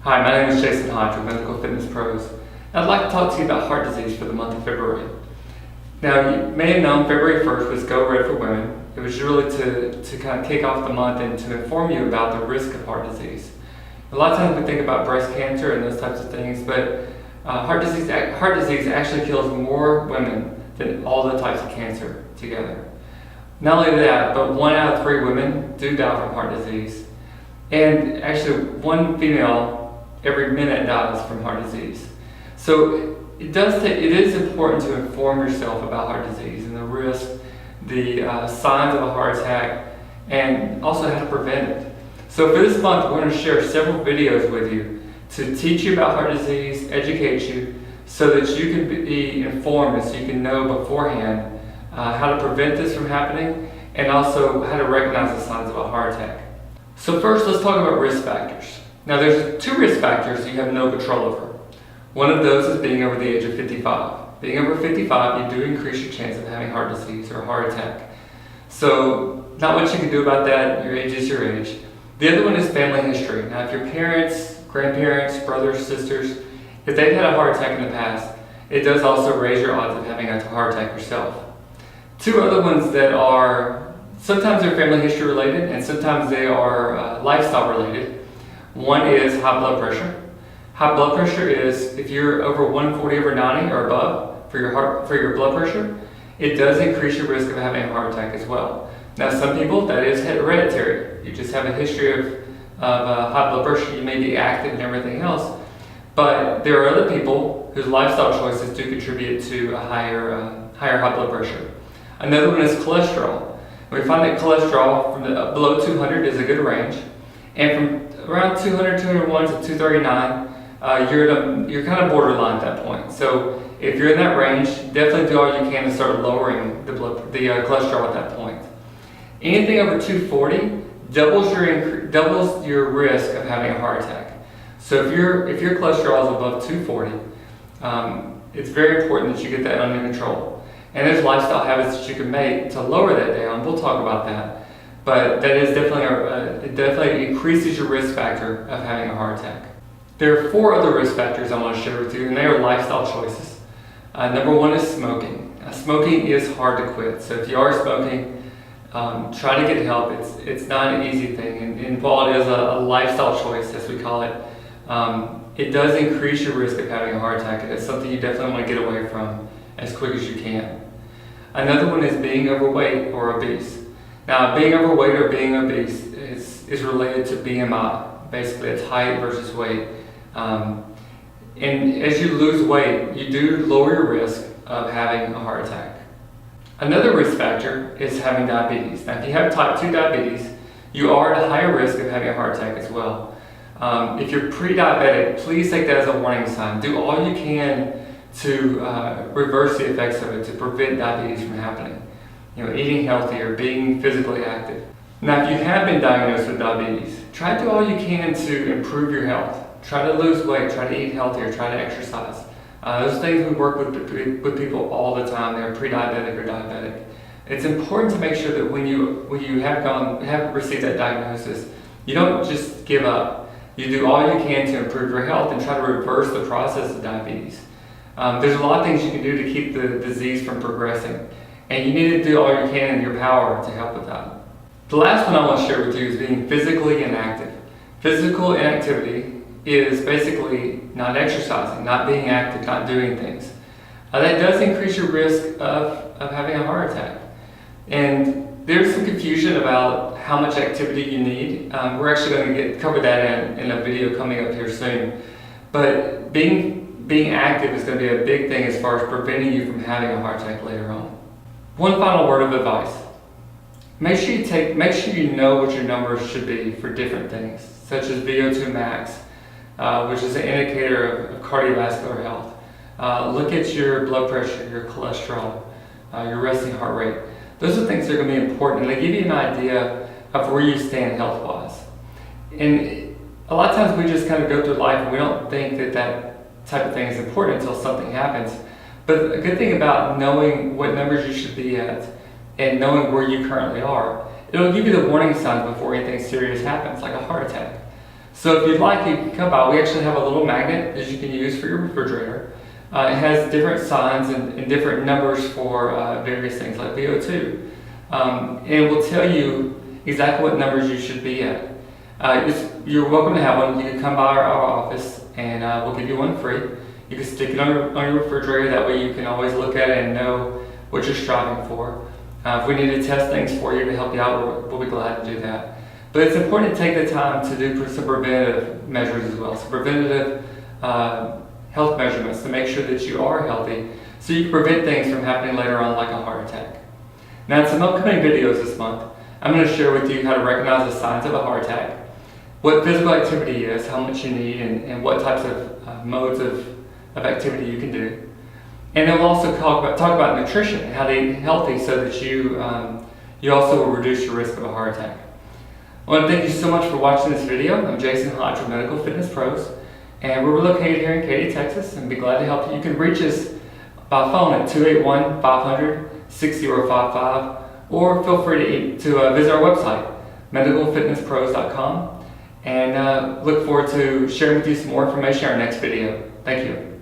Hi, my name is Jason Hodge with Medical Fitness Pros. I'd like to talk to you about heart disease for the month of February. Now, you may have known February 1st was Go Red for Women. It was really to kind of kick off the month and to inform you about the risk of heart disease. A lot of times we think about breast cancer and those types of things, but heart disease actually kills more women than all the types of cancer together. Not only that, but 1 out of 3 women do die from heart disease. And actually, 1 female every minute dies from heart disease. So it is important to inform yourself about heart disease and the risk, the signs of a heart attack, and also how to prevent it. So for this month, we're going to share several videos with you to teach you about heart disease, educate you, so that you can be informed and so you can know beforehand how to prevent this from happening and also how to recognize the signs of a heart attack. So first, let's talk about risk factors. Now, there's 2 risk factors you have no control over. One of those is being over the age of 55. Being over 55, you do increase your chance of having heart disease or a heart attack. So, not much you can do about that. Your age is your age. The other one is family history. Now, if your parents, grandparents, brothers, sisters, if they've had a heart attack in the past, it does also raise your odds of having a heart attack yourself. 2 other ones that are, sometimes they're family history related and sometimes they are lifestyle related. One is high blood pressure. High blood pressure is if you're over 140/90 or above for your blood pressure, it does increase your risk of having a heart attack as well. Now, some people, that is hereditary. You just have a history of high blood pressure. You may be active and everything else, but there are other people whose lifestyle choices do contribute to a higher high blood pressure. Another one is cholesterol. We find that cholesterol from below 200 is a good range, and from around 200, 201 to 239, you're kind of borderline at that point. So if you're in that range, definitely do all you can to start lowering the cholesterol at that point. Anything over 240 doubles your risk of having a heart attack. So if your cholesterol is above 240, it's very important that you get that under control. And there's lifestyle habits that you can make to lower that down. We'll talk about that. But that is definitely, it definitely increases your risk factor of having a heart attack. There are 4 other risk factors I want to share with you, and they are lifestyle choices. Number 1 is smoking. Smoking is hard to quit. So if you are smoking, try to get help. It's not an easy thing. And while it is a lifestyle choice, as we call it, it does increase your risk of having a heart attack. And it's something you definitely want to get away from as quick as you can. Another one is being overweight or obese. Now, being overweight or being obese is related to BMI. Basically, it's height versus weight. And as you lose weight, you do lower your risk of having a heart attack. Another risk factor is having diabetes. Now, if you have type 2 diabetes, you are at a higher risk of having a heart attack as well. If you're pre-diabetic, please take that as a warning sign. Do all you can to reverse the effects of it, to prevent diabetes from happening. Eating healthier, being physically active. Now, if you have been diagnosed with diabetes, try to do all you can to improve your health. Try to lose weight, try to eat healthier, try to exercise. Those things we work with people all the time. They're pre-diabetic or diabetic. It's important to make sure that when you have received that diagnosis, you don't just give up. You do all you can to improve your health and try to reverse the process of diabetes. There's a lot of things you can do to keep the disease from progressing. And you need to do all you can in your power to help with that. The last one I want to share with you is being physically inactive. Physical inactivity is basically not exercising, not being active, not doing things. That does increase your risk of having a heart attack. And there's some confusion about how much activity you need. We're actually going to cover that in a video coming up here soon. But being active is going to be a big thing as far as preventing you from having a heart attack later on. One final word of advice. Make sure you know what your numbers should be for different things, such as VO2 max, which is an indicator of cardiovascular health. Look at your blood pressure, your cholesterol, your resting heart rate. Those are things that are going to be important, and they give you an idea of where you stand health-wise. And a lot of times we just kind of go through life and we don't think that type of thing is important until something happens. But a good thing about knowing what numbers you should be at and knowing where you currently are, it'll give you the warning signs before anything serious happens, like a heart attack. So if you'd like, you can come by. We actually have a little magnet that you can use for your refrigerator. It has different signs and different numbers for various things like VO2. And it will tell you exactly what numbers you should be at. You're welcome to have one. You can come by our office and we'll give you one free. You can stick it on your refrigerator. That way you can always look at it and know what you're striving for. If we need to test things for you to help you out, we'll be glad to do that. But it's important to take the time to do some preventative measures as well. So preventative health measurements to make sure that you are healthy so you can prevent things from happening later on, like a heart attack. Now, in some upcoming videos this month, I'm going to share with you how to recognize the signs of a heart attack, what physical activity is, how much you need, and what types of modes of activity you can do. And then we'll also talk about nutrition and how to eat healthy so that you also will reduce your risk of a heart attack. I want to thank you so much for watching this video. I'm Jason Hodge from Medical Fitness Pros, and we're located here in Katy, Texas, and be glad to help you. You can reach us by phone at 281-500-6055, or feel free to visit our website, medicalfitnesspros.com, and look forward to sharing with you some more information in our next video. Thank you.